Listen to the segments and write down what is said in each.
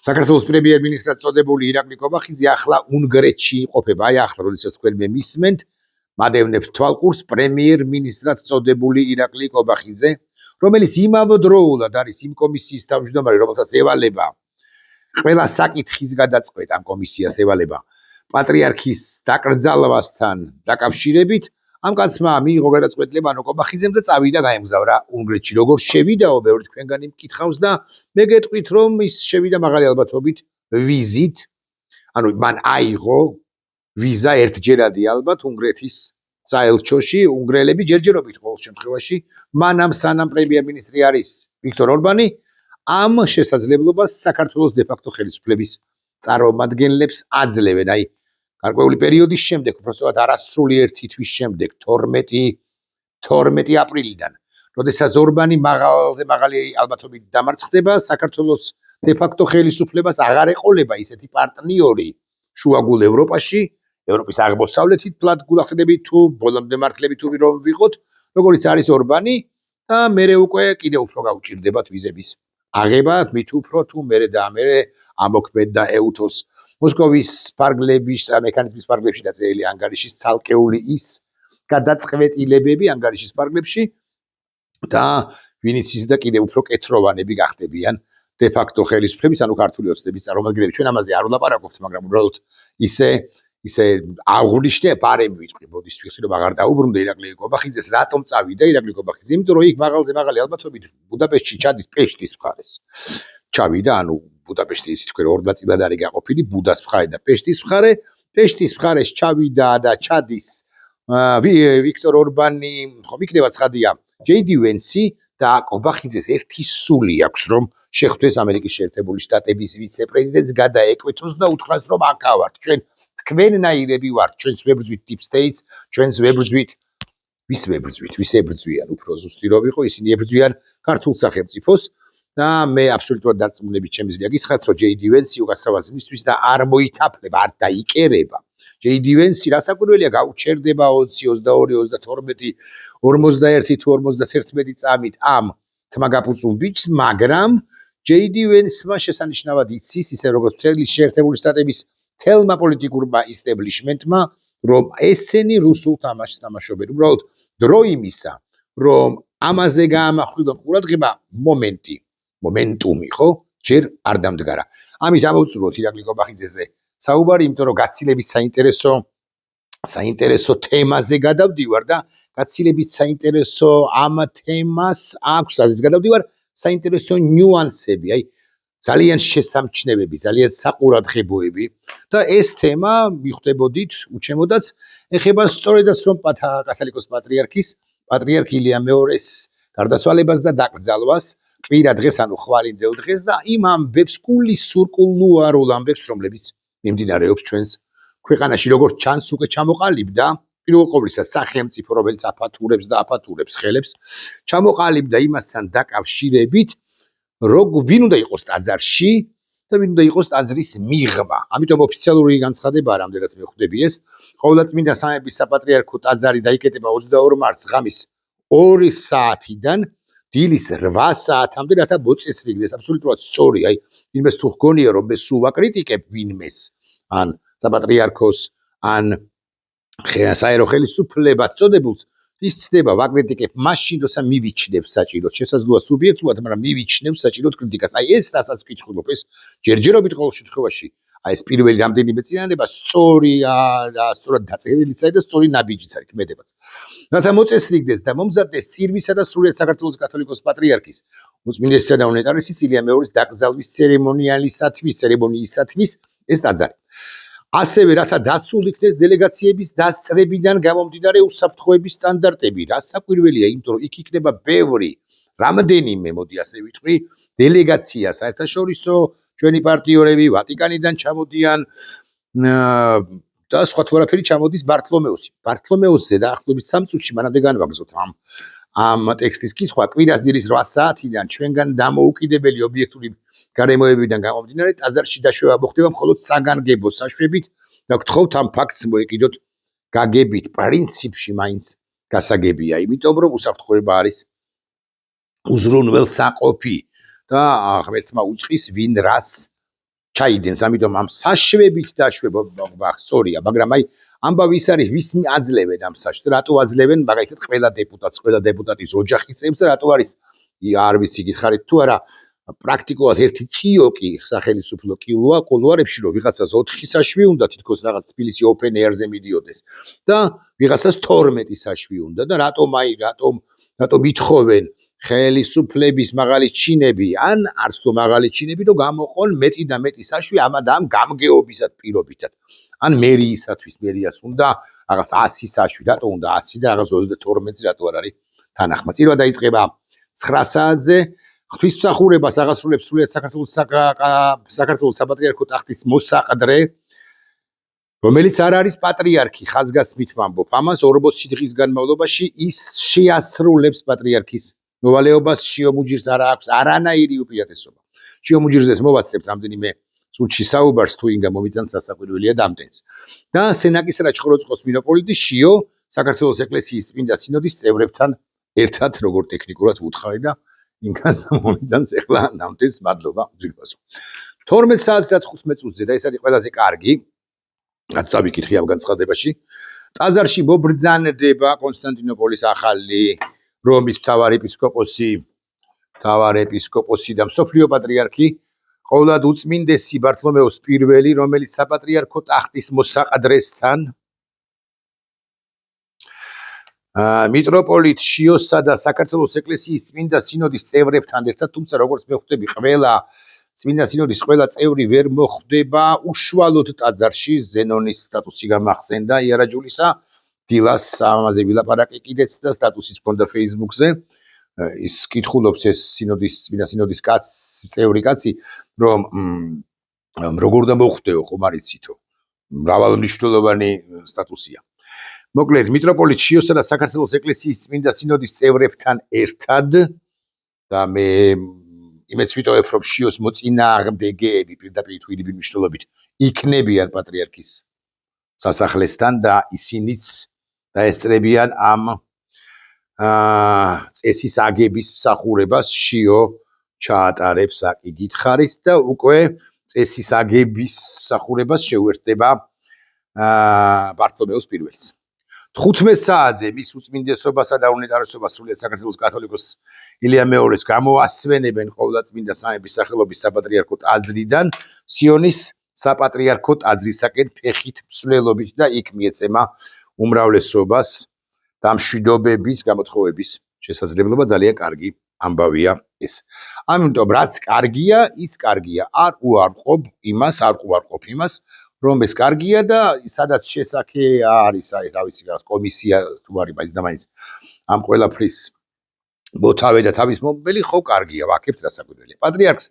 საქართველოს პრემიერ-მინისტრად წოდებული ირაკლი კობახიძე ახლა უნგრეთში იყოფება. აი ახლა, როდესაც თქვენ მე მისმენთ, მადევნებთ თვალყურს პრემიერ-მინისტრად წოდებული ირაკლი კობახიძე, რომელიც იმავდროულად არის იმ კომისიის თავმჯდომარე, რომელსაც ევალება ყველა საკითხის გადაწყვეტა ამ კომისიას ევალება პატრიარქის დაკრძალვასთან დაკავშირებით. ამ კაცმა მიიღო გადაწყვეტილება კობახიძემ და წავიდა გაემგზავრა უნგრეთში. როგორ შევიდაო, ბევრი თქვენგანი მკითხავს და მე გეტყვით, რომ ის შევიდა მაღალი ალბათობით ვიზით. ანუ მან აიღო ვიზა ერთჯერადი ალბათ უნგრეთის საელჩოში, უნგრელები ჯერჯერობით ყოველ შემთხვევაში, მანამ სანამ პრემიერ-მინისტრი არის ვიქტორ ორბანი, ამ შესაძლებლობას საქართველოს დე-ფაქტო ხელისუფლების წარმომადგენლებს აძლევენ. აი გარკვეული პერიოდის შემდეგ, უბრალოდ არასრული ერთი თვის შემდეგ, 12 აპრილიდან, როდესაც ორბანი მაღალზე მაღალი ალბათობით დამარცხდება, საქართველოს დე-ფაქტო ხელისუფლებას აღარ ეყოლება ისეთი პარტნიორი შუაგულ ევროპაში, ევროპის აღმოსავლეთით ფლად გულახდებით თუ ბოლომდე მართლები თუ რომ ვიყოთ, როგორც არის ორბანი და მერე უკვე კიდევ უფრო გაუჭირდებათ ვიზების აღება, მით უფრო თუ მერე ამოქმედდა ეუთოს მოსკოვის ფარგლების მექანიზმის ფარგლებში დაწერილი ანგარიშის ცალკეული ის გადაწყვეტილებები ანგარიშის ფარგლებში და ვინც ის და კიდევ უფრო კეთროვანები გახდებიან დე-ფაქტო ხელისუფლების, ანუ ქართული ოცნების წარმომადგენლები. ჩვენ ამაზე არ ვლაპარაკობთ, მაგრამ უბრალოდ ისე აღვნიშნე ბარემ ვიტყვი, მოდის ვიხსნი, რომ აღარ დაუბრუნდა ირაკლი კობახიძეს. რატომ წავიდა ირაკლი კობახიძე? იმიტომ რომ იქ მაღალზე მაღალი ალბათობით ბუდაპეშტში ჩადის პეშტის მხარეს. ჩავიდა, ანუ ბუდაპეშტი ისე თქვენ ორ ნაწილად არის გაყოფილი, ბუდას მხარე და პეშტის მხარე. პეშტის მხარეს ჩავიდა და ჩადის ვიქტორ ორბანი, ხომ იქნება ცხადია, JD Vance და კობახიძეს ერთი სული აქვს, რომ შეხვდეს ამერიკის შეერთებული შტატების ვიცე-პრეზიდენტს, გადაეკვეთოს და უთხრას, რომ აქა ვართ. ჩვენ თქვენნაირები ვართ, ჩვენს ვებრძვით deep states, ჩვენს ვებრძვით ვის ებრძვიან, უფრო ზუსტი რომ ვიყო, ისინი ებრძვიან ქართულ სახელმწიფოს და მე აბსოლუტურად დარწმუნებით შემიძლია გითხრათ, რომ JD Vance უკაცრავად მისთვის და არ მოითაფლება, არ დაიკერება. JD Vance რასაკვირველია გაუჩერდება 20, 22, 32, 41 თუ 51 წამით ამ თმაგაფუძულ ბიჭს, მაგრამ JD Vance-მა შესანიშნავად იცის, ისე როგორც მთელი შეერთებული შტატების თელმა პოლიტიკურმა ისტებლიშმენტმა, რომ ესენი რუსულ თამაშს თამაშობენ. უბრალოდ დრო იმისა, რომ ამაზე გაამახვილონ ყურადღება, მომენტუმი, ხო? ჯერ არ დამდგარა. ამით ამოვწუროთ ირაკლი კობახიძეზე საუბარი, იმიტომ რომ გაცილებით საინტერესო თემაზე გადავდივარ და გაცილებით საინტერესო ამ თემას აქვს, ასეც გადავდივარ, საინტერესო ნიუანსები, აი ძალიან შესამჩნევები, ძალიან საყურადღებოები და ეს თემა მიხვდებოდით, უჩემოდაც ეხება სწორედაც რომ კათოლიკოს პატრიარქ ილია მეორის გარდაცვალებას და დაკრძალვას კვირა დღეს, ანუ ხვალინდელ დღეს და იმ ამბებს, სურკულუარულ ამბებს, რომლებიც მიმდინარეობს ჩვენს ქვეყანაში, როგორც ჩანს, უკვე ჩამოყალიბდა პირველ ყოვლისა სახელმწიფო, რომელიც აფათურებს ხელებს, ჩამოყალიბდა იმასთან დაკავშირებით, ვინ უნდა იყოს ტაძარში და ვინ უნდა იყოს ტაძრის მიღმა. ამიტომ ოფიციალური განცხადება, რამდენიც მე ხვდები ეს, ყოვლადწმინდა სამების საპატრიარქო ტაძარი დაიკეტება 22 მარტს ღამის 2 საათიდან დილის 8 საათამდე, რათა მოწესრიგდეს აბსოლუტურად სწორი. აი, ვინმეს თუ ჰგონია, რომ მე სულ ვაკრიტიკებ ვინმეს, ან საპატრიარქოს, ან საერო ხელისუფლებად წოდებულს, ის ცდება ვაკრიტიკებ მაშინ, როცა მივიჩნევ საჭიროდ, შესაძლოა სუბიექტურად, მაგრამ მივიჩნევ საჭიროდ კრიტიკას. აი ეს რასაც ვკითხულობ, ეს ჯერჯერობით ყოველ შემთხვევაში, აი ეს პირველი რამდენიმე წინააღმდება სწორია და სწორად დაწერილიც არის და სწორი ნაბიჯიც არის ქმედებაც. რათა მოწესრიგდეს და მომზადდეს წირვისა და სრულიად საქართველოს კათოლიკოს პატრიარქის უწმინდესისა და უნეტარესის ილია მეორის დაკრძალვის ცერემონიისათვის ეს ტაძარი. ასევე რათა დაცულ იქნეს დელეგაციების დასწრებიდან გამომდინარე უსაფრთხოების სტანდარტები. რასაკვირველია, იმიტომ რომ იქ იქნება ბევრი, რამდენიმე, მოდი ასე ვიტყვი, დელეგაცია საერთაშორისო, ჩვენი პარტნიორები ვატიკანიდან ჩამოდიან და სხვა თუ არაფერი ჩამოდის ბართლომეუსი. ბართლომეუსზე დაახლოებით 3 წუთში მანამდე განვაგზოთ ამ ტექსტის კითხვა. კვირას დილის 8 საათიდან ჩვენგან დამოუკიდებელი ობიექტური გარემოებიდან გამომდინარე ტაძარში დაშვება მოხდება მხოლოდ საგანგებო საშვებით და გთხოვთ ამ ფაქტს მოეკიდოთ გაგებით. პრინციპში მაინც გასაგებია, იმიტომ რომ უსაფრთხოება არის უზრუნველსაყოფი და ღმერთმა უწყის ვინ რას ჩაიდენს, ამიტომ ამ საშვებით დაშვება სწორია, მაგრამ აი ამბავი ის არის, ვის აძლევენ ამ საშვებს, რატო აძლევენ მაგალითად ყველა დეპუტატის ოჯახის წევრს და რატო არის არ ვიცი გითხარით თუ არა პრაქტიკულად ერთი ჭიოკი სახელმწიფო კულუარებში რომ ვიღაცას 4 საშვი უნდა თითქოს რაღაც თბილისი ოპენ ეერზე მიდიოდეს და ვიღაცას 12 საშვი უნდა და რატომ ითხოვენ ხელისუფლების მაღალი ჩინები ან არც თუ მაღალი ჩინები რომ გამოყონ მეტი და მეტი საშვი ამ გამგეობისად პირობითად ან მერიას უნდა რაღაც 100 საშვი რატო უნდა 100 და რაღაც 32-ზე რატო არ არის თანახმა წირვა დაიწყება 9 საათზე ღვთისმსახურებას აღასრულებს სრულიად საქართველოს საპატრიარქო ტახტის მოსაყდრე, რომელიც არ არის პატრიარქი, ხაზგასმით ვამბობ. ამას 40 დღის განმავლობაში ის შეასრულებს პატრიარქის მოვალეობას, შიომუჯირს არ აქვს არანაირი უპირატესობა. შიომუჯირზეც მოვაცდებთ რამდენიმე წუთში საუბარს თუ ინგა მომიტანს სასაკვირველია დამტენს. და სენაკის რაჭყოროწყოს მინოპოლიტი შიო საქართველოს ეკლესიის წმინდა სინოდის წევრებთან ერთად როგორ ტექნიკურად უთხარი და ინგას მომიტანს ეხლა ნამდვილს მადლობა ძილბასო 12 საათს და 15 წუთზე და ეს არის ყველაზე კარგი რაც წავიკითხე ამ განცხადებაში ტაძარში მობრძანდება კონსტანტინოპოლის ახალი რომის მთავარი ეპისკოპოსი და მსოფლიო პატრიარქი ყოვლად უწმინდესი ბართლომეოს პირველი რომელიც საპატრიარქო ტახტის მოსაყდრესთან მიტროპოლიტ შიოსა და საქართველოს ეკლესიის წმინდა სინოდის წევრებთან ერთად, თუმცა როგორც მე ხვდები, ყველა წმინდა სინოდის ყველა წევრი ვერ მოხვდება უშუალოდ ტაძარში, ზენონის სტატუსი გამახსენდა იარაჯულისა, დილას ამაზე ვილაპარაკე კიდეც და სტატუსის ჰქონდა Facebook-ზე. ის კითხულობს ეს წმინდა სინოდის წევრი კაცი, რომ როგორ და მოხვდეო, ხომ არ იცითო. მრავალმნიშვნელოვანი სტატუსია. მოკლედ მიტროპოლიტ შიოსა და საქართველოს ეკლესიის წმინდა სინოდის წევრებთან ერთად და მე იმეც ვიტოვებ რომ შიოს მოწინააღმდეგეები პირდაპირ თუ ირიბი მნიშვნელობით იქნებიან პატრიარქის სასახლესთან და ისინიც დაესწრებიან ამ წესის აგების მსახურებას შიო ჩაატარებს აკი გითხარით და უკვე წესის აგების მსახურებას შეუერთდება ბართლომეოს პირველს 15 საათზე მის უწმინდესობასა და უნეტარესობას სრულიად საქართველოს კათოლიკოს ილია მეორეს გამოასვენებენ ყოვლადწმინდა სამების სახელობის საპატრიარქო ტაძრიდან სიონის საპატრიარქო ტაძრისაკენ ფეხით მსვლელობით და იქ მიეცემა უმრავლესობას დამშვიდობების გამოთხოვების შესაძლებლობა ძალიან კარგი ამბავია ეს. ამიტომ რაც კარგია, ის კარგია. არ უარყოფ იმას რომ ეს კარგია და სადაც შესაძლე არის აი რა ვიცი რაღაც კომისია თუ არის მაინც და მაინც ამ ყველაფრის მოთავე და თავის მომბელი ხო კარგია ვაკებთ დასაკვირველია პატრიარქს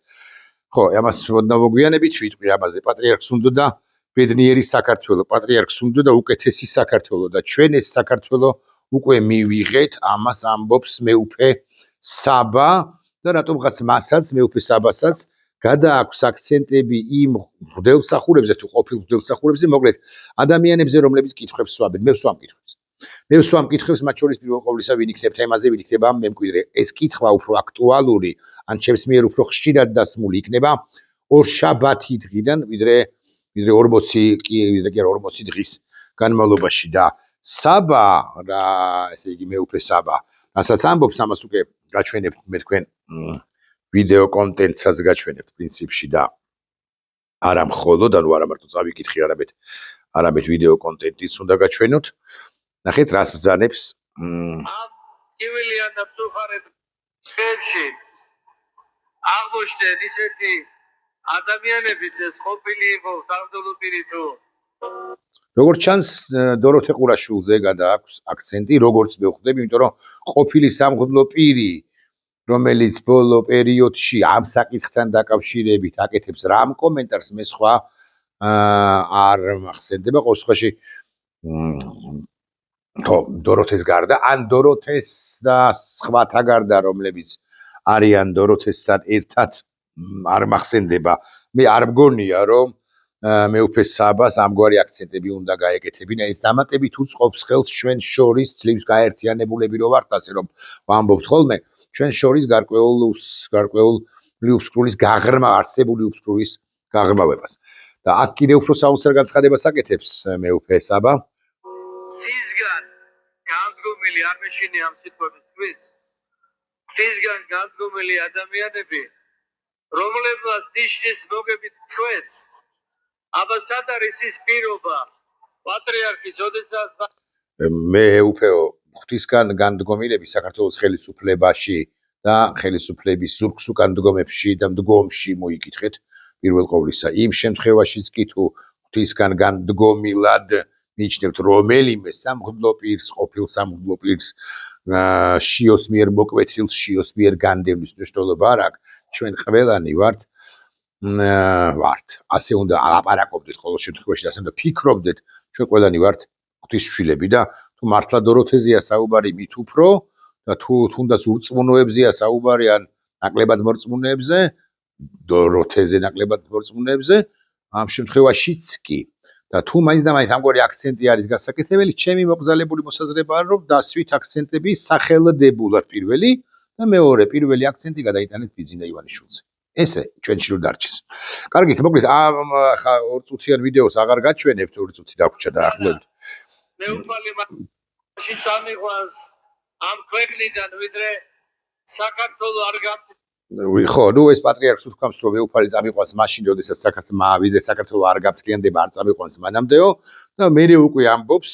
ხო ამას მოგვიანებით ვიტყვი ამაზე პატრიარქს უნდა და ბედნიერი საქართველო პატრიარქს უნდა და უკეთესი საქართველო და ჩვენ ეს საქართველო უკვე მივიღეთ ამას ამბობს მეუფე საბა და რატომღაც მასაც მეუფე საბასაც გადააქვს აქცენტები იმ ღვთელმსახურებზე თუ ყოფილ ღვთელმსახურებზე მოკლედ ადამიანებზე რომლებიც კითხვებს სვამენ მე ვსვამ კითხვებს მათ შორის პირველ ყოვლისა ვინ იქნება თემაზე ვინ იქნება მემკვიდრე ეს კითხვა უფრო აქტუალური ან ჩემს მიერ უფრო ხშირად დასმული იქნება ორშაბათი დღიდან ვიდრე 40 დღის განმავლობაში და საბა რა ესე იგი მეუფე საბა რასაც ამბობს ამას უკვე გაჩვენებთ მე თქვენ ვიდეო კონტენტსაც გაჩვენებთ პრინციპში და არა მხოლოდ ანუ არა მარტო წავიკითხე არამედ ვიდეო კონტენტიც უნდა გაჩვენოთ ნახეთ რას ბრძანებს კივილიან და ფსუხარებში აღმოჩნდნენ ისეთი ადამიანებიც ეს ყოფილი იყო სამღვდელო პირი თუ როგორც ჩანს დოროთე ყურაშვილზე გადააქვს აქცენტი როგორც მე ვხვდები იმიტომ რომ ყოფილი სამღვდელო პირი რომელიც ბოლო პერიოდში ამ საკითხთან დაკავშირებით აკეთებს რამ კომენტარს მე სხვა არ მახსენდება ყოველ შემთხვევაში ხო დოროთეს გარდა ან დოროთეს და სხვათა გარდა რომლებიც არიან დოროთესთან ერთად არ მახსენდება მე არ მგონია რომ მეუფე საბას ამგვარი აქცენტები უნდა გაეკეთებინა ეს დამატებით უწყობს ხელს ჩვენ შორის ძლივს გაერთიანებულები რო ვართ ასე რომ ვამბობთ ხოლმე ჩვენ შორის გარკვეული უსკრულის გაღრმა არსებული უსკრულის გაღრმავებას. და აქ კიდე უფრო საოცარ განცხადებას აკეთებს მეუფე საბა. თისგან განდგომილი არ მეშინი ამ სიტყვებისთვის. თისგან განდგომილი ადამიანები, რომლებსაც ნიშნის მოგებით თქვენს, აბა სად არის ის პირობა პატრიარქის, ოდესაც მეუფეო, ღვთისგან განდგომილები საქართველოს ხელისუფლებაში და ხელისუფლების ზურგს უკან დგომებში და მდგომში მოიკითხეთ პირველ ყოვლისა. იმ შემთხვევაშიც კი თუ ღვთისგან განდგომილად მიიჩნევთ რომელიმე სამღვდლო პირს, ყოფილ სამღვდლო პირს, შიოს მიერ მოკვეთილს, შიოს მიერ განდევნის მნიშვნელობა არ აქვს. ჩვენ ყველანი ვართ, ასე უნდა აპარაკობდეთ ყოველ შემთხვევაში, ასე უნდა ფიქრობდეთ, ჩვენ ყველანი ვართ ღვთისშვილები და თუ მართლა დოროთეზეა საუბარი მით უფრო და თუ თუნდაც ურწმუნოებზეა საუბარი ან ნაკლებად მორწმუნეებზე, დოროთეზე ნაკლებად მორწმუნეებზე, ამ შემთხვევაშიც კი. და თუ მაინც და მაინც ამგვარი აქცენტი არის გასაკეთებელი, ჩემი მოგზალებული მოსაზრებაა, რომ დასვით აქცენტები სახელდებულად პირველი და მეორე პირველი აქცენტი გადაიტანეთ ბიძინა ივანიშვილზე. ესე ჩვენში რო დარჩეს. კარგით, მოკლედ ამ ხა 2 წუთიან ვიდეოს აღარ გაჩვენებთ, 2 წუთი დაგვრჩა დაახლოებით. მე უფალი მაშინ წამიყვანს ამ ქვეყნიდან ვიდრე საქართველოს არ გამთ ხო, ნუ ეს პატრიარქს უთქვამს, რომ მეუფალი წამიყვანს მაშინ, როდესაც ვიდრე საქართველოს არ გაფრთხილდება, არ წამიყვანს მანამდეო და მერე უკვე ამბობს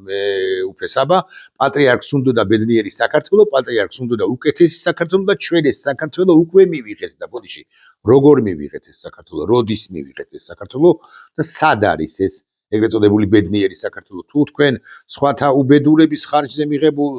მეუფე საბა, პატრიარქს უნდა ბედნიერი საქართველო, პატრიარქს უნდა უკეთესი საქართველო და ჩვენ ეს საქართველო უკვე მივიღეთ და ბოდიში, როგორ მივიღეთ ეს საქართველო, როდის მივიღეთ ეს საქართველო და სად არის ეს ეგრეთ წოდებული ბედნიერი საქართველო. თუ თქვენ სხვათა უბედურების ხარჯზე მიღებულ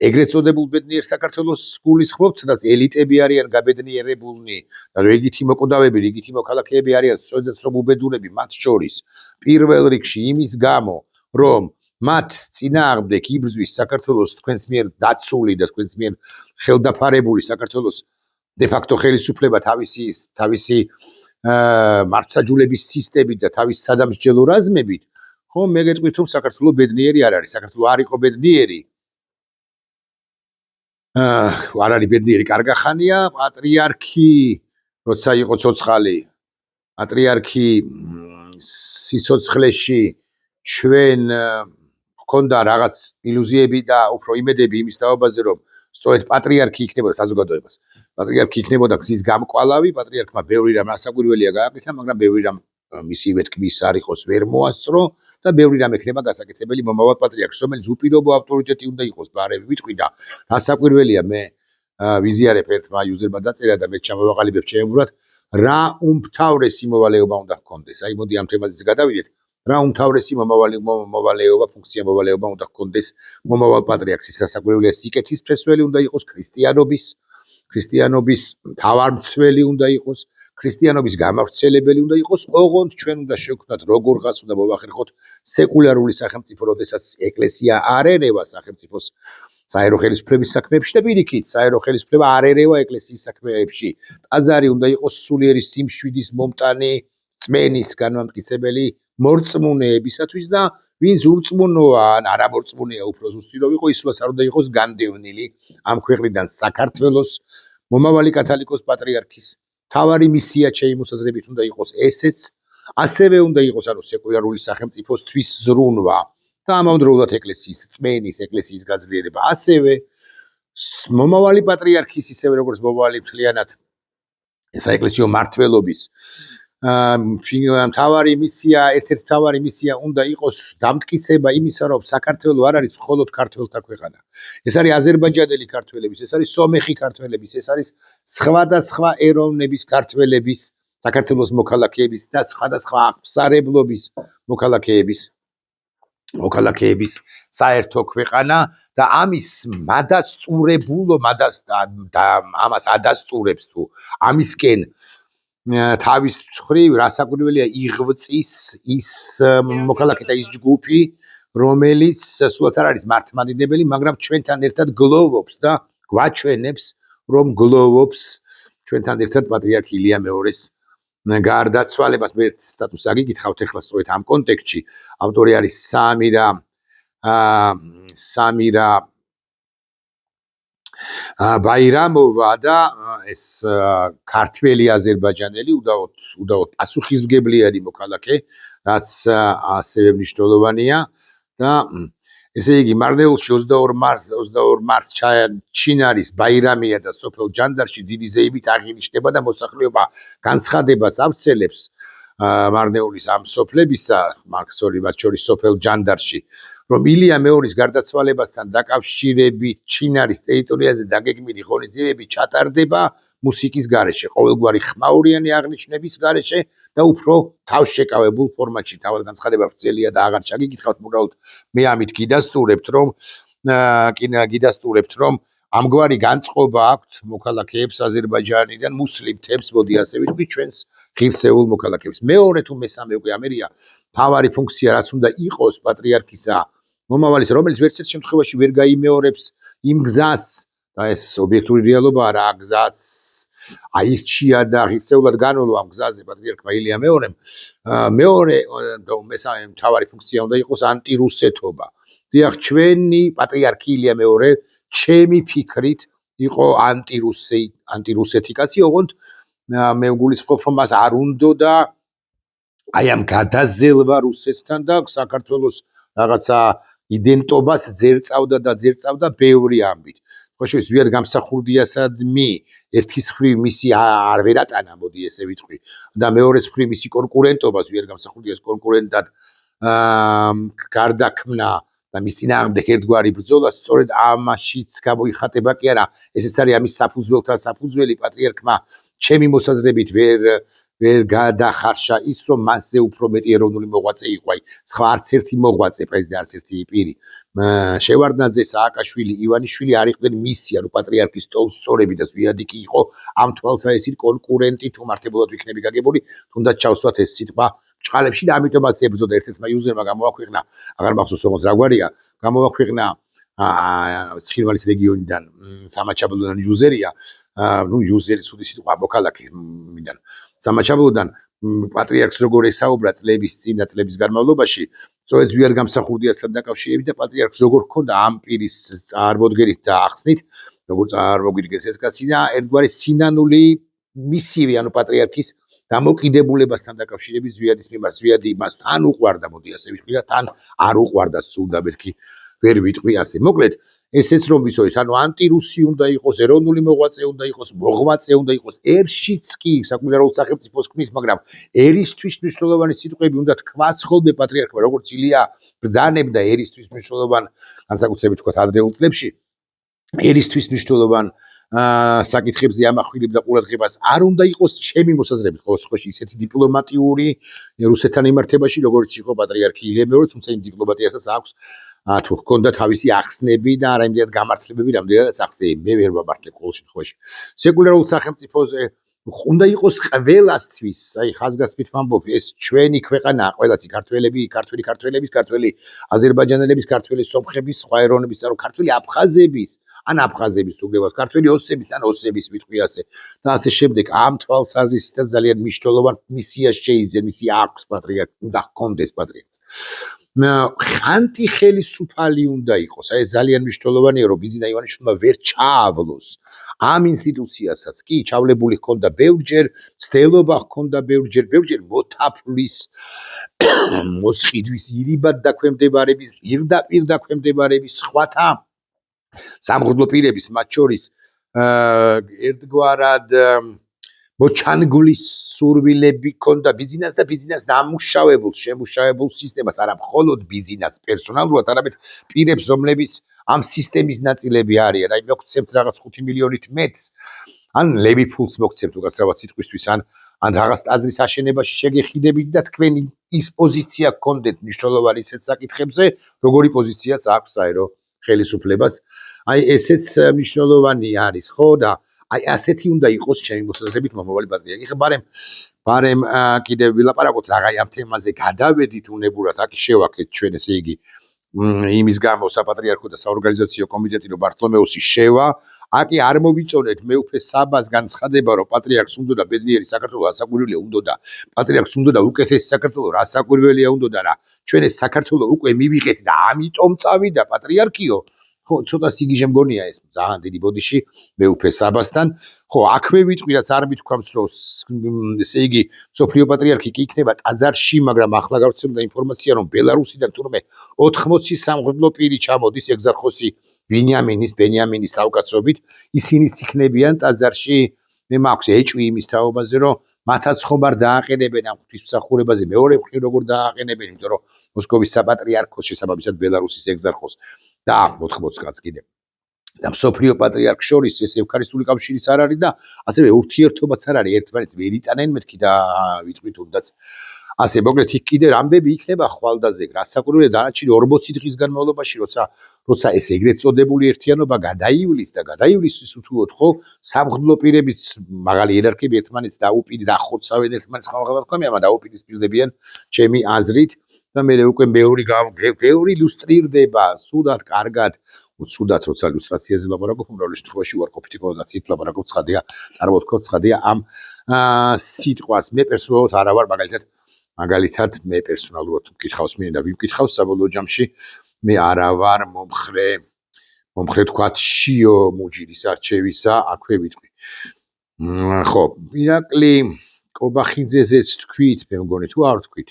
ეგრეთ წოდებულ ბედნიერ საქართველოს გულისხმობთ, რაც ელიტები არიან გაბედნიერებულნი და რიგითი მოკვდავები, რიგითი მოქალაქეები არიან, სწორედაც რომ უბედურები მათ შორის პირველ რიგში იმის გამო, რომ მათ წინააღმდეგ იბრძვის საქართველოს თქვენს მიერ დაცული და თქვენს მიერ ხელდაფარებული საქართველოს დე-ფაქტო ხელისუფლება თავისი მართლმსაჯულების სისტემით და თავის სადამსჯელო რაზმებით, ხო, მე გეტყვით, რომ საქართველო ბედნიერი არ არის, საქართველო არ იყო ბედნიერი. არ არის ბედნიერი კარგახანია, პატრიარქი, როცა იყო ცოცხალი, პატრიარქი სიცოცხლეში ჩვენ ჰქონდა რაღაც ილუზიები და უფრო იმედები იმის თაობაზე, რომ სწორედ პატრიარქი იქნებოდა საზოგადოებას. პატრიარქი იქნებოდა გზის გამკვალავი, პატრიარქმა ბევრი რამ ასაკვირველია გააკეთა, მაგრამ ბევრი რამ მისივე თქმის არ იყოს ვერ მოასწრო და ბევრი რამ ექნება გასაკეთებელი მომავალ პატრიარქს, რომელიც უპირობო ავტორიტეტი უნდა იყოს ბარები ვიტყვი და ასაკვირველია მე ვიზიარებ ერთმა იუზერმა დაწერა და მე ჩამოვაყალიბებ ჩემურად რა უმთავრესი მოვალეობა უნდა ჰქონდეს. აი მოდი ამ თემაზეც გადავიდეთ. რა უმთავრესი მოვალეობა, ფუნქცია მოვალეობა უნდა ჰქონდეს მომავალ პატრიარქს. ის ასაკვირველია სიკეთის ფესველი უნდა იყოს, ქრისტიანობის მთავარმცველი უნდა იყოს, ქრისტიანობის გამავრცელებელი უნდა იყოს, ოღონდ ჩვენ უნდა შევქმნათ როგორღაც უნდა მოვახერხოთ სეკულარული სახელმწიფო, როდესაც ეკლესია არ ერევა სახელმწიფოს საერო ხელისუფლების საქმეებში და პირიქით, საერო ხელისუფლება არ ერევა ეკლესიის საქმეებში. ტაძარი უნდა იყოს სულიერი სიმშვიდის მომტანი, წმენის განმამტკიცებელი მორწმუნეებისათვის და ვინც ურწმუნოა ან არამორწმუნეა, უფრო ზუსტი რომ იყო, ისრაც არ უნდა იყოს განდევნილი ამ ქვეყნიდან საქართველოს მომავალი კათალიკოს პატრიარქის თავარი მისია შეიმოსაზრებით უნდა იყოს ესეც, ასევე უნდა იყოს ანუ სეკულარული სახელმწიფოსთვის ზრუნვა და ამავდროულად ეკლესიის წმენის, ეკლესიის გაძლიერება. ასევე მომავალი პატრიარქის, ისევე როგორც მომავალი მთლიანად საეკლესიო მმართველობის მთავარი მისია, ერთ-ერთი მთავარი მისია უნდა იყოს დამტკიცება იმისა, რომ საქართველო არ არის მხოლოდ ქართველთა ქვეყანა. ეს არის აზერბაიჯანელი ქართველების, ეს არის სომეხი ქართველების, ეს არის სხვადასხვა ეროვნების ქართველების, საქართველოს მოქალაქეების და სხვადასხვა აღმსარებლობის მოქალაქეების საერთო ქვეყანა და ამის ამას ადასტურებს თუ ამისკენ თავის მხრივ რასაკვირველია იღწვის ის მოქალაქეთა ის ჯგუფი, რომელიც სულაც არ არის მართლმადიდებელი, მაგრამ ჩვენთან ერთად გლოვობს და გვაჩვენებს, რომ გლოვობს ჩვენთან ერთად პატრიარქ ილია მეორის გარდაცვალებას. მე ერთ სტატუსს აგიკითხავთ ახლა სწორედ ამ კონტექსტში. ავტორი არის სამირა ბაირამოვა და ეს ქართველი აზერბაიჯანელი უდავოდ პასუხისმგებლიანი მოქალაქე, რაც ასევე მნიშვნელოვანია და ესე იგი მარნეულში 22 მარტს ჩინარის ბაირამია და სოფელ ჯანდარში დიდი ზეიმით აღინიშნება და მოსახლეობა განცხადებას ავრცელებს მარნეულის ამ სოფლებისა, მათ შორის სოფელ ჯანდარში, რომ ილია მეორის გარდაცვალებასთან დაკავშირებით ჩინარის ტერიტორიაზე დაგეგმილი ღონისძიებები ჩატარდება მუსიკის გარეშე, ყოველგვარი ხმაურიანი აღნიშვნების გარეშე და უფრო თავშეკავებულ ფორმატში. თავად განცხადება ვრცელია და აღარ ჩაგიკითხავთ, უბრალოდ მე ამით გიდასტურებთ, რომ ამგვარი განწყობა აქვთ მოქალაქეებს აზერბაიჯანიდან მუსლიმ თემს, მოდი ასე ვიტყვი, ჩვენს ღირსეულ მოქალაქეებს. მეორე თუ მესამე უკვე ამერია, მთავარი ფუნქცია რაც უნდა იყოს პატრიარქისა მომავალის, რომელიც ვერცერთ შემთხვევაში ვერ გაიმეორებს იმ გზას და ეს ობიექტური რეალობაა რა გზაც აირჩია და ღირსეულად განვლო ამ გზაზე პატრიარქმა ილია მეორემ. მეორე და მესამე მთავარი ფუნქცია უნდა იყოს ანტირუსეთობა. დიახ, ჩვენი პატრიარქი ილია მეორე ჩემი ფიქრით იყო ანტირუსეთი კაცი, ოღონდ მე ვგულისხმობ, რომ მას არ უნდა და აი ამ გადაზელვა რუსეთთან და საქართველოს რაღაცა იდენტობას ძერწავდა ბევრი ამბით. ხო ზვიად გამსახურდიასადმი ერთის მხრივ მისი არ ვერატანა, მოდი ესე ვიტყვი, და მეორეს მხრივ მისი კონკურენტობა ზვიად გამსახურდიას კონკურენტად გარდაქმნა და მის წინააღმდეგ ერთგვარი ბრძოლა, სწორედ ამაშიც გამოიხატება კი არა, ესეც არის ამის საფუძველთა საფუძველი. პატრიარქმა ჩემი მოსაზრებით ვერ გადახარშა ის, რომ მასზე უფრო მეტი ეროვნული მოღვაწე იყო, აი სხვა არც ერთი მოღვაწე, პრეზიდენტი არც ერთი პირი, შევარდნაძე, სააკაშვილი, ივანიშვილი არ იყვნენ მისი, ანუ პატრიარქის ტოლსწორები და ზვიადი კი იყო ამ თვალსაჩინო კონკურენტი, თუ მართებულად ვიქნები გაგებული, თუნდაც ჩავსვათ ეს სიტყვა ჭყალებში და ამიტომაც ებრძოდა ერთ-ერთმა იუზერმა გამოაქვეყნა, აღარ მახსოვს ოღონდ რა გვარია, გამოაქვეყნა ცხინვალის რეგიონიდან სამაჩაბლოდან იუზერია, იუზერი ცუდი სიტყვა მოქალაქიდან სამაჩაბლოდან პატრიარქს როგორ ესაუბრა წლების განმავლობაში, სწორედ ზვიად გამსახურდიასთან დაკავშირებით და პატრიარქს როგორ ჰქონდა ამ პირის წარმოდგენით და ახსნით, როგორ წარმოგვიდგენს ეს კაცი და ერთგვარი სინანული მისივე, ანუ პატრიარქის დამოკიდებულებასთან დაკავშირებით ზვიადის მიმართ. ზვიადი მას თან უყვარდა, მოდი ასე ვიტყვი და თან არ უყვარდა სულ და მეთქი ვერ ვიტყვი ასე. მოკლედ, ესეც რომ ვიცოდეთ, ანუ ანტირუსი უნდა იყოს, ეროვნული მოღვაწე უნდა იყოს, მოღვაწე უნდა იყოს, ერშიც კი საკვირაო სახელმწიფოს ქმნით, მაგრამ ერისთვის მნიშვნელოვანი სიტყვები უნდა თქვას ხოლმე პატრიარქმა, როგორც ილია ბრძანებდა ერისთვის მნიშვნელოვან, განსაკუთრებით თქვა ადრეულ წლებში, ერისთვის მნიშვნელოვან საკითხებზე ამახვილებდა ყურადღებას. არ უნდა იყოს ჩემი მოსაზრებით ყოველ შემთხვევაში ისეთი დიპლომატიური რუსეთთან იმართებაში, როგორც იყო პატრიარქი ილია მეორე, თუმცა იმ დიპლომატიასაც აქვს თუ ჰქონდა თავისი ახსნები და არა იმდენად გამართლებები, რამდენადაც ახსნები. მე ვერ ვამართლებ ყოველ შემთხვევაში. სეკულარულ სახელმწიფოზე უნდა იყოს ყველასთვის, აი ხაზგასმით ვამბობ, ეს ჩვენი ქვეყანაა, ყველაცი ქართველი აზერბაიჯანელების, ქართველი სომხების, სხვა ეროვნების, ანუ ქართველი აფხაზების თუ გდებათ, ქართველი ოსების, ან ოსების ვიტყვი ასე და ასე შემდეგ. ამ თვალსაზრისითაც ძალიან მნიშვნელოვან მისიას შეიძენ, მისია აქვს პატრიარქს, უნდა ჰქონდეს პატრიარქს. ხანტი ხელისუფალი უნდა იყოს, აი ეს ძალიან მნიშვნელოვანია, რომ ბიზნა ივანიშვილმა ვერ ჩაავლოს ამ ინსტიტუციასაც კი ჩავლებული ჰქონდა ბევრჯერ, ცდელობა ჰქონდა ბევრჯერ მოთაფლის მოსყიდვის ირიბად დაქვემდებარების, პირდაპირ დაქვემდებარების სხვათა სამღვდლო პირების, მათ შორის ერთგვარად მოჩანგulis სურვილები ჰქონდა ბიზნეს და ბიზნეს შემუშავებულ სისტემას, არა მხოლოდ ბიზნეს პერსონალურად, არამედ პირებს, რომლებიც ამ სისტემის ნაწილები არიან. აი მოგცემთ რაღაც 5 მილიონით მეტს, ან ლევი ფულს მოგცემთ უგასწრებად სიტყვისთვის, ან რაღაც ტაძრის აშენებაში შეგეხიდებით და თქვენი ის პოზიცია გქონდეთ მნიშვნელოვანი ისეთ საკითხებზე, როგორი პოზიციაც აქვს საერო ხელისუფლებას. აი ესეც მნიშვნელოვანი არის, ხო და აი ასეთი უნდა იყოს ჩემი მოსაზრებით მომავალი პატრიარქი. ხა ბარემ კიდევ ვილაპარაკოთ რაღაცა ამ თემაზე, გადავედით უნებურად, აქ შევაქეთ ჩვენ ესე იგი იმის გამო საპატრიარქო და საორგანიზაციო კომიტეტი რომ ბართლომეუსი შევა, აკი არ მოვიწონეთ მეუფე საბას განცხადება, რომ პატრიარქს უნდა და ბედნიერი საქართველოს ასაკვირველია უნდა და პატრიარქს უნდა და უკეთესი საქართველოს ასაკვირველია უნდა და რა ჩვენ ეს საქართველოს უკვე მივიღეთ და ამიტომ წავიდა პატრიარქიო, ხო, ცოტა სიგიჟე მგონია ეს ძალიან დიდი ბოდიში მეუფე საბასთან. ხო, აქვე ვიტყვი რაც არ მithქვამს რომ ესე იგი სოფლიო პატრიარქი კი იქნება ტაძარში, მაგრამ ახლა გავრცელდა ინფორმაცია რომ ბელარუსიდან თურმე 80 სამღვდლო პირი ჩამოდის ეგზარხოსი ბენიამინის საუკაცობით, ისინიც იქნებიან ტაძარში. მე მაქვს ეჭვი იმის თაობაზე რომ მათაც ხომ არ დააყენებენ ამ ღვთისმსახურებაზე, მეორე მხრივ როგორ დააყენებენ, იმიტომ რომ მოსკოვის საპატრიარქოს შესაბამისად ბელარუსის ეგზარხოს და 80 კაც კიდე და მსოფლიო პატრიარქს შორის ეს ევქარისტიული კავშირიც არ არის და ასევე ურთიერთობაც არ არის, ერთმანეთს ვერ იტანენ მეთქი და ვიტყვი თუნდაც ასე მოკლედ იქ კიდე რამდენი იქნება ხვალდაზე გასაკურველი დანარჩენი 40 დღის განმავლობაში როცა ეს ეგრეთ წოდებული ერთიანობა გადაივლის უთუოდ ხო სამღვდლო პირებიც მაღალი იერარქიები ერთმანეთს დაახოცავენ ერთმანეთს ხმამაღლა დაუპირისპირდებიან ჩემი აზრით და მე უკვე ბევრი ილუსტრირდება სუდად კარგად უცუდად როცა ილუსტრაციაზე ლაპარაკობ უმრავლეს შემთხვევაში უარყოფითი კონოტაციით ლაპარაკობ ცხადია წარმოთქვათ ცხადია ამ სიტყვას მე პერსონალურად არა ვარ მაგალითად მე პერსონალურად მკითხავს მინდა ვიმკითხავს საბოლოო ჯამში მე არა ვარ მომხრე თქვათ შიო მუჯირის არჩევისა აქვე ვიტყვი ხო ირაკლი კობახიძეზეც თქვით მე მგონი თუ არ თქვით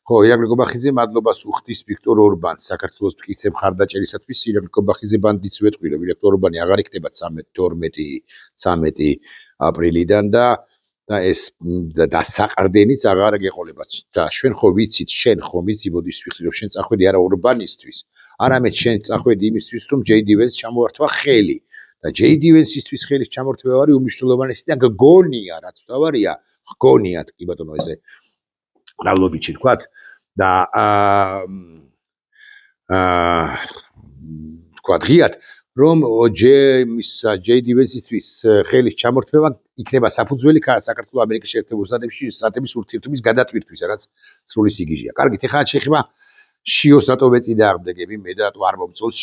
ხო ირაკლი კობახიძე მადლობას უხდის ვიქტორ ორბანს საქართველოს მტკიცე მხარდაჭერისათვის ირაკლი კობახიძე ბანდიც ვეტყვი რომ ვიქტორ ორბანი აღარ იქნება 13 აპრილიდან და ეს დასაყრდენიც აღარ გეყოლებათ და შენ ხო ვიცით შენ ხომ ვიცი ბოდიშ ვიხდი რომ შენ წახვედი არა ორბანისთვის არამედ შენ წახვედი იმისთვის რომ ჯეიდი ვენს ჩამოართვა ხელი და ჯეიდი ვენსისთვის ხელის ჩამორთმევა არის უმნიშვნელოვანესი და გგონია რაც თავარია გგონიათ კი ბატონო ესე რავლობიჩი თქვათ და თქვათ ღიად რომ ჯეიდი ვენსისთვის ხელის ჩამორთმევა იქნება საფუძველი საქართველოს ამერიკის შეერთებულ შტატების ურთიერთობის გადატვირთვის, რაც სრული სიგიჟეა. კარგით, ეხლა შეიძლება შიოს რატო ვეწი და აღბდეგები, მე და რატო არ მომწონს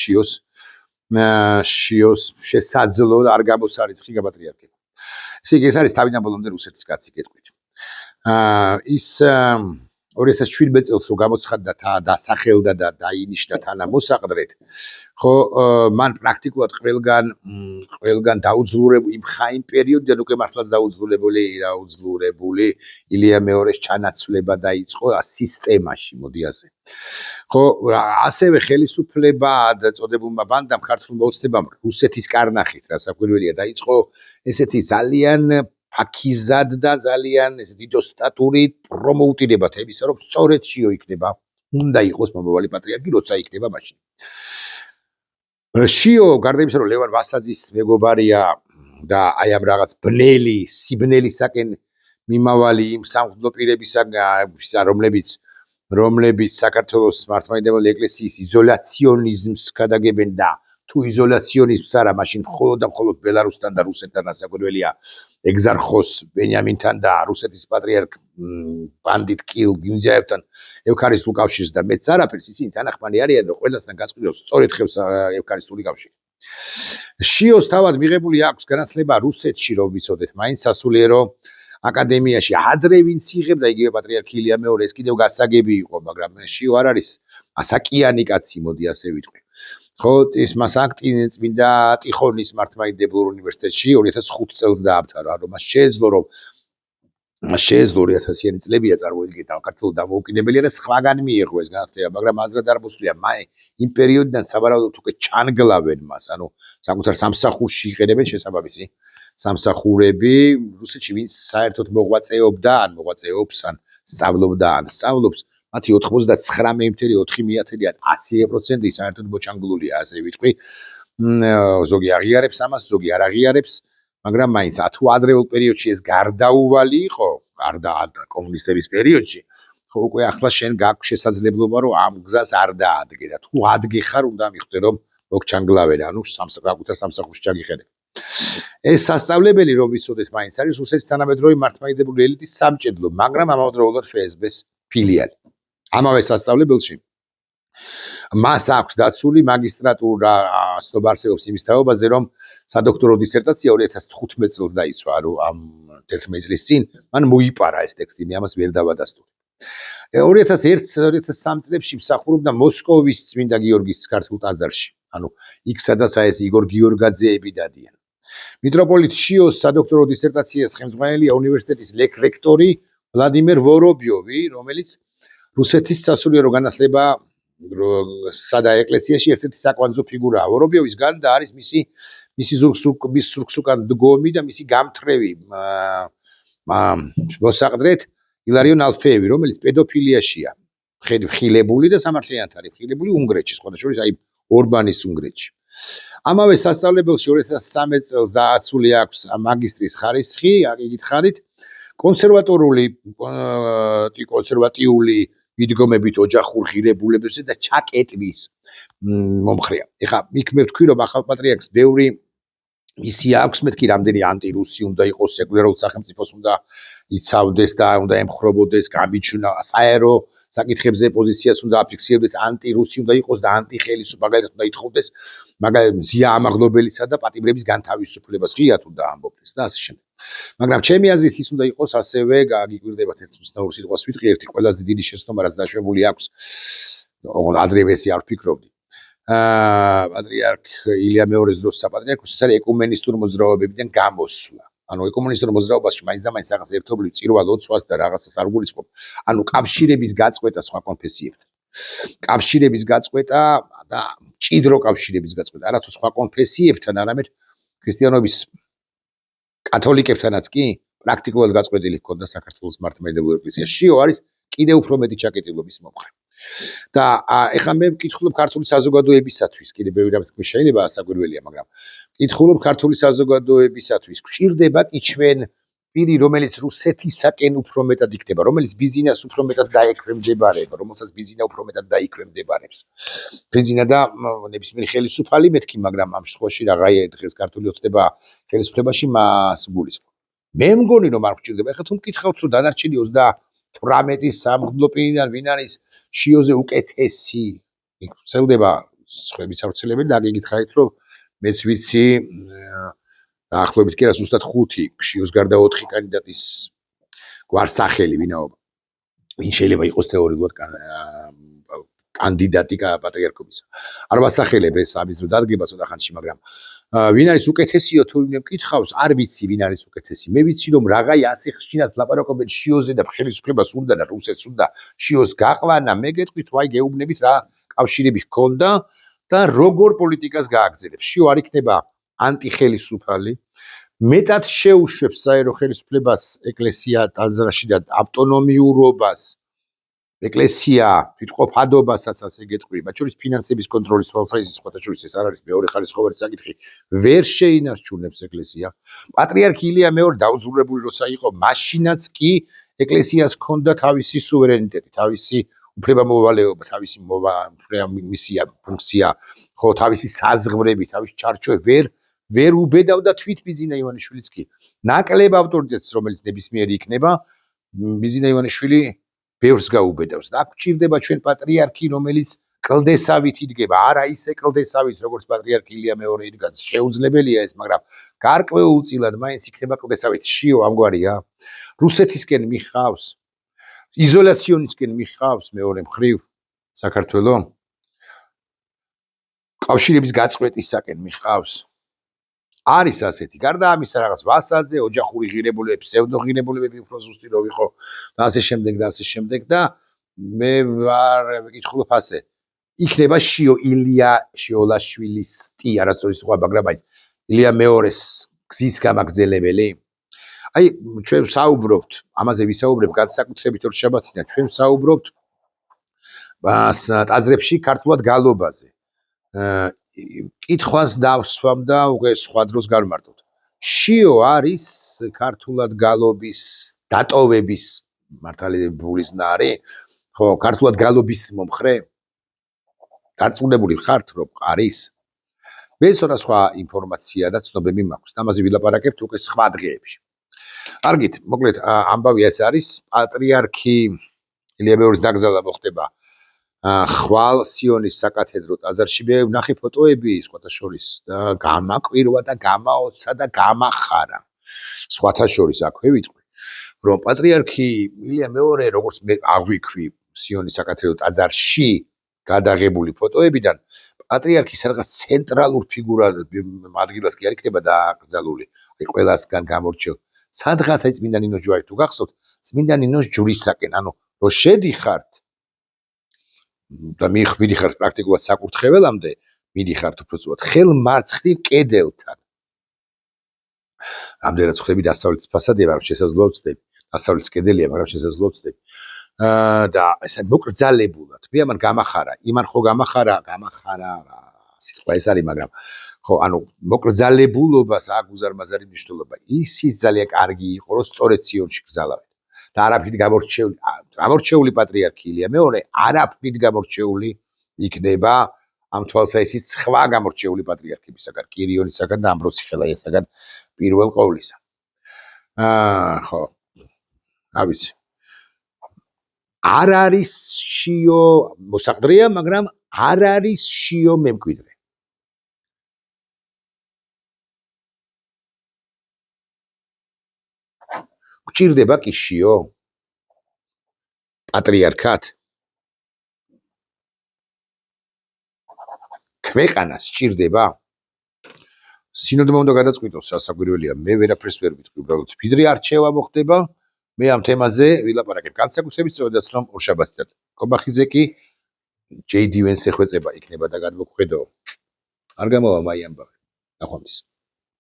შიოს შესაძლო და არ გამოსარიცხი გაპატრიარქება. ესე იგი, ეს არის თავიდან ბოლომდე რუსეთის კაცი, გეტყვით. ის 2017 წელს რო გამოცხადდა დასახელდა და დაინიშნა თანამოსაყდრეთ, ხო, მან პრაქტიკულად ყველგან დაუძლურებული იმ პერიოდიდან უკვე მართლაც დაუძლურებული ილია მეორეს ჩანაცვლება დაიწყო სისტემაში, მოდი ასე. ხო, ასევე ხელისუფლება წოდებულმა ბანდამ ქართულმა ოცნებამ რუსეთის კარნახით, რასაკვირველია, დაიწყო ესეთი ძალიან ფაქიზად და ძალიან ესე დიდოსტატური პრომოუტირება თემისა, რომ სწორედ შიო იქნება, უნდა იყოს მომავალი პატრიარქი, როცა იქნება მაშინ. შიო, გარდა იმისა, რომ ლევან ვასაძის მეგობარია და აი ამ რაღაც სიბნელისაკენ მიმავალი იმ სამღვდლო პირებისა, რომლებიც საქართველოს მართლმადიდებელი ეკლესიის იზოლაციონიზმს გადაგებენ და თუ იზოლაციონიზმს არა, მაშინ მხოლოდ და მხოლოდ ბელარუსთან და რუსეთთან რასაკვირველია ეგზარხოს ბენიამინთან და რუსეთის პატრიარქ ბანდიტ კილ გინძიაევთან ევქარისტიულ კავშირს და მეც არაფერს ისინი თანახმანი არიან რომ ყველასთან გაწყვილებს სწორედ ხევს ევქარისტიული კავშირი. შიოს თავად მიღებული აქვს განათლება რუსეთში რომ ვიცოდეთ, მაინც სასულიერო აკადემიაში ადრე ვინც იღებდა იგივე პატრიარქი ილია მეორე ეს კიდევ გასაგები იყო, მაგრამ შიო არ არის ასაკიანი კაცი, მოდი ასე ვიტყვი. ხო, ის მას წმინდა ტიხონის მართლმადიდებელ უნივერსიტეტში 2005 წელს დაამთავრა, რომ მას შეეძლო 2000-იანი წლებია წარმოედგინეთ საქართველოს დამოუკიდებელი და სხვაგან მიიღო ეს განათლება, მაგრამ აზრად არ მოსვლია იმ პერიოდიდან საბარაუდოდ უკვე ჩანგლავენ მას, ანუ საკუთარ სამსახურში იყენებენ შესაბამისი სამსახურები რუსეთში, ვინც საერთოდ მოღვაწეობდა, ან მოღვაწეობს, ან სწავლობდა, ან სწავლობს, მათი 99.4%-იან 100% საერთოდ მოჩანგლულია, ასე ვიტყვი. ზოგი აღიარებს ამას, ზოგი არ აღიარებს, მაგრამ მაინც თუ ადრეულ პერიოდში ეს გარდაუვალი იყო, გარდა კომუნისტების პერიოდში, ხო უკვე ახლა შენ გაქვს შესაძლებლობა, რომ ამ გზას არ დაადგე და თუ ადგე ხარ, უნდა მიხვდე, რომ მოგჩანგლავენ, ანუ საკუთარ სამსახურში ჩაგიხედე. ეს სასწავლებელი რომ ვიცოდეთ, მაინც არის რუსეთის თანამედროვე მართლმადიდებელი ელიტის სამჭედლო, მაგრამ ამავდროულად FSB-ს ფილიალი. ამავე სასწავლებელში მას აქვს დაცული მაგისტრატურა, ასწავლება არსებობს იმის თაობაზე, რომ სადოქტორო დისერტაცია 2015 წელს დაიცვა, ანუ ამ 11 წლის წინ მან მოიპარა ეს ტექსტი, მე ამას ვერ დავადასტურე. 2001-2003 წლებში მსახურობდა მოსკოვის წმინდა გიორგის ქართულ ტაძარში. ანუ იქ სადაც ეს იგორ გიორგაძეები დადიან. მიტროპოლიტ შიოს სადოქტორო დისერტაციას ხელმძღვანელია უნივერსიტეტის რექტორი ვლადიმერ ვორობიოვი, რომელიც რუსეთის სასულიერო განათლება სადა ეკლესიაში ერთ-ერთი საკვანძო ფიგურაა. ვორობიოვის განდა არის მისი ზურგსუკან დგომი და მისი გამთრევი მოსაყდრეთ ილარიონ ალფეევი, რომელიც პედოფილიაშია ხილებული და სამართლიანად არის ხილებული უნგრეთში, სხვადასხვა აი ორბანის უნგრეთში. ამავე სასწავლებელში 2013 წელს დაასრულა აქვს მაგისტრის ხარისხი, აგითხარით კონსერვატიული მიდგომებით ოჯახურ ღირებულებებზე და ჩაკეტვის მომხრეა. ეხლა იქ მე ვთქვი რომ ახალ პატრიარქს ბევრი მისია აქვს, მეთქი რამდენი ანტირუსი უნდა იყოს, სეკულარულ სახელმწიფოს უნდა იცავდეს და უნდა ემხრობოდეს, გამიჩნდა საერო საკითხებზე პოზიციას უნდა აფიქსირდეს, ანტირუსი უნდა იყოს და ანტიხელისუფლება მაგალითად უნდა ითხოვდეს, მაგალითად ზია ამაღლობელისა და პატიმრების განთავისუფლებას ღიად უნდა ამბობდეს და ასე შემდეგ. მაგრამ ჩემი აზრით ის უნდა იყოს ასევე გიგვირდებათ ერთ უცნაურ სიტყვას ვიტყვი, ერთი ყველაზე დიდი შეცდომა რაც დაშვებული აქვს, ადრევე ესე არ ვფიქრობდი. პატრიარქ ილია მეორის დროს საპატრიარქოს ეს არის ეკუმენისტურ მოძრაობებიდან გამოსვლა. ანუ ეკუმენისტურ მოძრაობაში მაინც და მაინც რაღაც ერთობლივ წირვა ლოცვას და რაღაცას არ გულისხმობ. ანუ კავშირების გაწყვეტა სხვა კონფესიებთან. კავშირების გაწყვეტა და მჭიდრო კავშირების გაწყვეტა, არათუ სხვა კონფესიებთან, არამედ ქრისტიანობის კათოლიკებთანაც კი პრაქტიკულად გაწყვეტილი ჰქონდა საქართველოს მართლმადიდებლური ეკლესიაში. შიო არის კიდევ უფრო მეტი ჩაკეტილობის მომხრე. და ეხლა მე ვკითხულობ ქართული საზოგადოებისათვის, კიდე ბევრი რამის შეიძლება საგვირველია, მაგრამ ვკითხულობ ქართული საზოგადოებისათვის, გვჭირდება კი ჩვენ პირი, რომელიც რუსეთისაკენ უფრო მეტად იქნება, რომელიც ბიზნესს უფრო მეტად დაექვემდებარება, რომელსაც ბიზნესა უფრო მეტად დაიქვემდებარებს. ბიზნესა და ნებისმიერი ხელისუფალი მეთქი, მაგრამ ამ შემთხვევაში რაღაცა დღეს ქართული ოცნება ხელისუფლებაში მას გულისხმობ. მე მგონი რომ არ გვჭირდება. ეხლა თუ მკითხავთ რომ დანარჩენი 28 სამღვდლო პირიდან ვინ არის შიოზე უკეთესი, ვრცელდება სხვებიც არ ვრცელებელი და გიგითხარით რომ მეც ვიცი დაახლოებით კი რა ზუსტად 5 შიოს გარდა 4 კანდიდატის გვარსახელი ვინაობა. ვინ შეიძლება იყოს თეორიულად კანდიდატი პატრიარქობისა. არ ვასახელებ ეს ამის დრო დადგება ცოტა ხანში, მაგრამ ვინ არის უკეთესიო თუ ვინმე მკითხავს, არ ვიცი ვინ არის უკეთესი. მე ვიცი რომ რაღაცა ასე ხშირად ლაპარაკობენ შიოზე და ხელისუფლებას უნდა და რუსეთს უნდა შიოს გაყვანა, მე გეტყვით ვაი გეუბნებით რა კავშირები ჰქონდა და როგორ პოლიტიკას გააგრძელებს. შიო არ იქნება ანტიხელისუფალი, მეტად შეუშვებს საერო ხელისუფლებას ეკლესია ტაძრაში და ავტონომიურობას, ეკლესია თვითყოფადობასაც ასე გეტყვი, მათ შორის ფინანსების კონტროლის თვალსაზრისით, სხვათა შორის ეს არ არის მეორე ხარისხოვანი საკითხი, ვერ შეინარჩუნებს ეკლესია. პატრიარქი ილია მეორე დაუძურებული როცა იყო, მაშინაც კი ეკლესიას ჰქონდა თავისი სუვერენიტეტი, თავისი უფლებამოვალეობა, თავისი მისია, ფუნქცია, ხო, თავისი საზღვრები, თავისი ჩარჩოები ვერ უბედავდა თვით ბიზინა ივანიშვილიც კი. ნაკლებ ავტორიტეტს, რომელიც ნებისმიერი იქნება, ბიზინა ივანიშვილი ბევრს გაუბედავს. და აქ გვჭირდება ჩვენ პატრიარქი, რომელიც კლდესავით იდგება, არა ისე კლდესავით, როგორც პატრიარქი ილია მეორე იდგა. შეუძლებელია ეს, მაგრამ გარკვეულწილად მაინც იქნება კლდესავით. შიო ამგვარია. რუსეთისკენ მიხავს, იზოლაციონისკენ მიხავს მეორე მხრივ საქართველო. კავშირების გაწყვეტისაკენ მიხავს. არის ასეთი. გარდა ამისა რაღაც ვასაძე, ოჯახური ღირებულებები, ფსევდოღირებულებები უფრო ზუსტი რო ვიყო და ასე შემდეგ და ასე შემდეგ და მე ვარ ვიკითხულობ ასე. იქნება შიო ილია შიოლაშვილისტი, არასწორი სხვა, მაგრამ აი ილია მეორეს გზის გამაგრძელებელი. აი ჩვენ საუბრობთ, ამაზე ვისაუბრებ განსაკუთრებით ორ შაბათიდან, ჩვენ საუბრობთ ტაძრებში ქართულად გალობაზე. კითხვას დავსვამ და უკვე სხვა დროს გავმარტოთ. შიო არის ქართულად გალობის დატოვების მართლმადიდებლურის ნარი, ხო, ქართულად გალობის მომხრე. დარწმუნებული ხართ რომ არის? მე სხვა ინფორმაცია და ცნობები მაქვს. ამაზე ვილაპარაკებთ უკვე სხვა დღეებში. კარგით, მოკლედ ამბავი ეს არის, პატრიარქი ილია მეორის დაკრძალვა მოხდება ხვალ სიონის საკათედრო ტაძარში. მე ვნახე ფოტოები სხვათა შორის და გამაკვირვა და გამაოცა და გამახარა. სხვათა შორის აქვე ვიტყვი. რომ პატრიარქი ილია მეორე, როგორც მე აღვიქვი სიონის საკათედრო ტაძარში გადაღებული ფოტოებიდან, პატრიარქი სადღაც ცენტრალურ ფიგურად ადგილას კი არ იქნება დააკრძალული, აი ყველასგან გამორჩევ. სადღაც აი წმინდა ნინოს ჯვარი თუ გახსოვთ, წმინდა ნინოს ჯვრისაკენ, ანუ რომ შედიხართ და მიდიხართ პრაქტიკულად საკურთხეველამდე, მიდიხართ უფრო სწორად ხელმარცხნივ კედელთან. რამდენად ხვდები დასავლეთის ფასადია, მაგრამ შესაძლოა ვცდები. დასავლეთის კედელია, მაგრამ შესაძლოა ვცდები. და ესე მოკრძალებულად. მე ამან გამახარა, იმან ხო გამახარა რა, სიტყვა ეს არის, მაგრამ ხო, ანუ მოკრძალებულობას აქვს უზარმაზარი მნიშვნელობა. ისიც ძალიან კარგი იყო, რომ სწორედ სიონში გზალავენ. და არაფრით გამორჩეული პატრიარქი ილია მეორე, არაფრით გამორჩეული იქნება ამ თვალსაჩინით სხვა გამორჩეული პატრიარქებისაგან, კირიონისაგან და ამბროსიხელაიასაგან პირველ ყოვლისა. ხო. რა ვიცი. არ არის შიო მოსაყდრეა, მაგრამ არ არის შიო მემკვიდრე. გჭირდება კი შიო პატრიარქად? ქვეყანას სჭირდება? სინოდმა უნდა გადაწყვიტოს, სასაკვირველია, მე ვერაფერს ვერ ვიტყვი, უბრალოდ მდიდრი არჩევა მოხდება. მე ამ თემაზე ვილაპარაკებ განსაკუთრებით სწორედაც რომ ორშაბათიდან. კობახიძე კი ჯეიდი ვენს ეხვეწება იქნება და გადმოგხვედო. არ გამოვა მაი ამბავი. ნახვამდის.